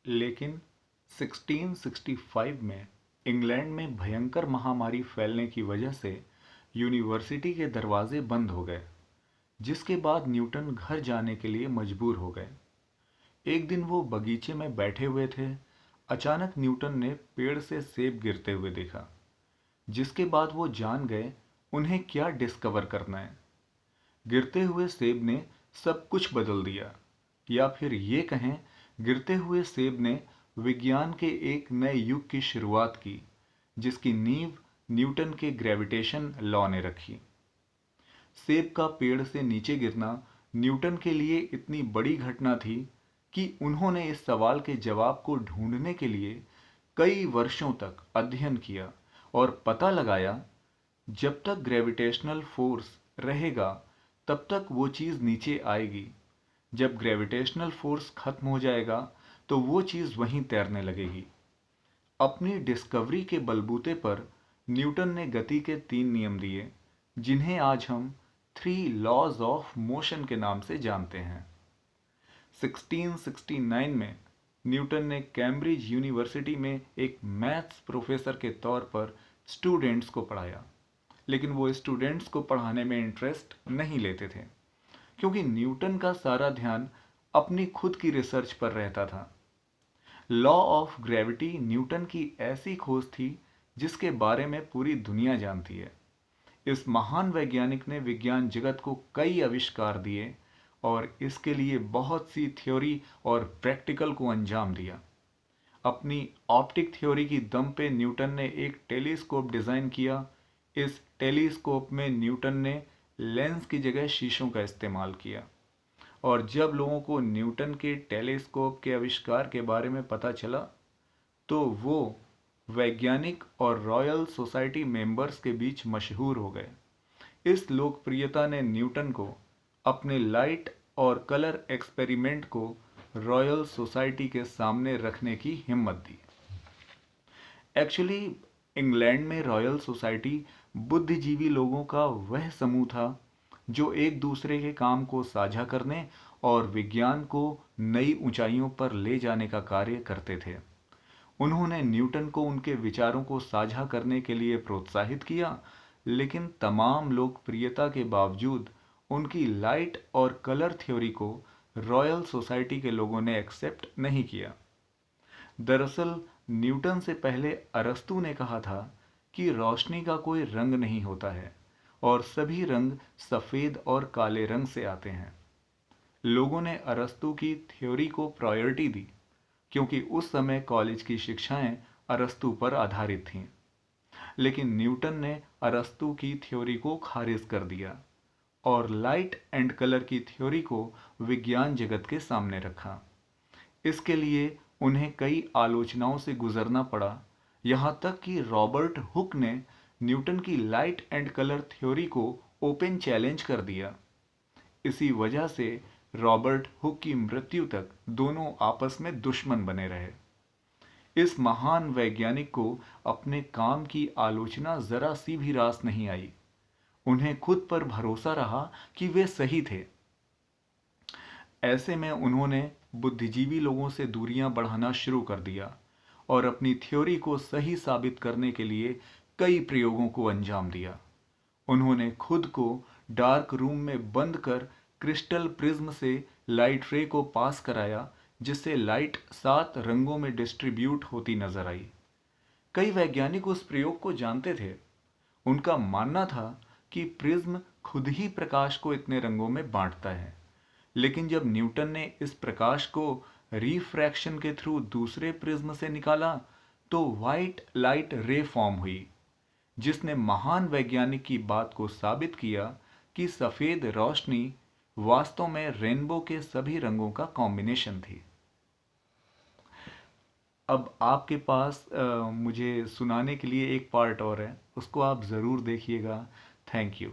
लेकिन 1665 में इंग्लैंड में भयंकर महामारी फैलने की वजह से यूनिवर्सिटी के दरवाजे बंद हो गए, जिसके बाद न्यूटन घर जाने के लिए मजबूर हो गए। एक दिन वो बगीचे में बैठे हुए थे। अचानक न्यूटन ने पेड़ से सेब गिरते हुए देखा, जिसके बाद वो जान गए उन्हें क्या डिस्कवर करना है। गिरते हुए सेब ने सब कुछ बदल दिया, या फिर ये कहें, गिरते हुए सेब ने विज्ञान के एक नए युग की शुरुआत की, जिसकी नींव न्यूटन के ग्रेविटेशन लॉ ने रखी। सेब का पेड़ से नीचे गिरना न्यूटन के लिए इतनी बड़ी घटना थी कि उन्होंने इस सवाल के जवाब को ढूंढने के लिए कई वर्षों तक अध्ययन किया और पता लगाया, जब तक ग्रेविटेशनल फोर्स रहेगा तब तक वो चीज़ नीचे आएगी। जब ग्रेविटेशनल फोर्स खत्म हो जाएगा तो वो चीज़ वहीं तैरने लगेगी। अपनी डिस्कवरी के बलबूते पर न्यूटन ने गति के 3 नियम दिए, जिन्हें आज हम 3 लॉज ऑफ मोशन के नाम से जानते हैं। 1669 में न्यूटन ने कैम्ब्रिज यूनिवर्सिटी में एक मैथ्स प्रोफेसर के तौर पर स्टूडेंट्स को पढ़ाया, लेकिन वो स्टूडेंट्स को पढ़ाने में इंटरेस्ट नहीं लेते थे, क्योंकि न्यूटन का सारा ध्यान अपनी खुद की रिसर्च पर रहता था। लॉ ऑफ ग्रेविटी न्यूटन की ऐसी खोज थी जिसके बारे में पूरी दुनिया जानती है। इस महान वैज्ञानिक ने विज्ञान जगत को कई आविष्कार दिए और इसके लिए बहुत सी थ्योरी और प्रैक्टिकल को अंजाम दिया। अपनी ऑप्टिक थ्योरी की दम पे न्यूटन ने एक टेलीस्कोप डिज़ाइन किया। इस टेलीस्कोप में न्यूटन ने लेंस की जगह शीशों का इस्तेमाल किया, और जब लोगों को न्यूटन के टेलीस्कोप के आविष्कार के बारे में पता चला तो वो वैज्ञानिक और रॉयल सोसाइटी मेंबर्स के बीच मशहूर हो गए। इस लोकप्रियता ने न्यूटन को अपने लाइट और कलर एक्सपेरिमेंट को रॉयल सोसाइटी के सामने रखने की हिम्मत दी। एक्चुअली इंग्लैंड में रॉयल सोसाइटी बुद्धिजीवी लोगों का वह समूह था जो एक दूसरे के काम को साझा करने और विज्ञान को नई ऊंचाइयों पर ले जाने का कार्य करते थे। उन्होंने न्यूटन को उनके विचारों को साझा करने के लिए प्रोत्साहित किया, लेकिन तमाम लोकप्रियता के बावजूद उनकी लाइट और कलर थ्योरी को रॉयल सोसाइटी के लोगों ने एक्सेप्ट नहीं किया। दरअसल न्यूटन से पहले अरस्तू ने कहा था कि रोशनी का कोई रंग नहीं होता है और सभी रंग सफ़ेद और काले रंग से आते हैं। लोगों ने अरस्तू की थ्योरी को प्रायोरिटी दी, क्योंकि उस समय कॉलेज की शिक्षाएं अरस्तू पर आधारित थीं। लेकिन न्यूटन ने अरस्तू की थ्योरी को खारिज कर दिया और लाइट एंड कलर की थ्योरी को विज्ञान जगत के सामने रखा। इसके लिए उन्हें कई आलोचनाओं से गुजरना पड़ा, यहाँ तक कि रॉबर्ट हुक ने न्यूटन की लाइट एंड कलर थ्योरी को ओपन चैलेंज कर दिया। इसी वजह से रॉबर्ट हुक की मृत्यु तक दोनों आपस में दुश्मन बने रहे। इस महान वैज्ञानिक को अपने काम की आलोचना जरा सी भी रास नहीं आई। उन्हें खुद पर भरोसा रहा कि वे सही थे। ऐसे में उन्होंने बुद्धिजीवी लोगों से दूरियां बढ़ाना शुरू कर दिया और अपनी थ्योरी को सही साबित करने के लिए कई प्रयोगों को अंजाम दिया। उन्होंने खुद को डार्क रूम में बंद कर क्रिस्टल प्रिज्म से लाइट रे को पास कराया, जिससे लाइट 7 रंगों में डिस्ट्रीब्यूट होती नजर आई। कई वैज्ञानिक उस प्रयोग को जानते थे। उनका मानना था कि प्रिज्म खुद ही प्रकाश को इतने रंगों में बांटता है, लेकिन जब न्यूटन ने इस प्रकाश को रिफ्रैक्शन के थ्रू दूसरे प्रिज्म से निकाला तो व्हाइट लाइट रे फॉर्म हुई, जिसने महान वैज्ञानिक की बात को साबित किया कि सफ़ेद रोशनी वास्तव में रेनबो के सभी रंगों का कॉम्बिनेशन थी। अब आपके पास मुझे सुनाने के लिए एक पार्ट और है, उसको आप ज़रूर देखिएगा। Thank you.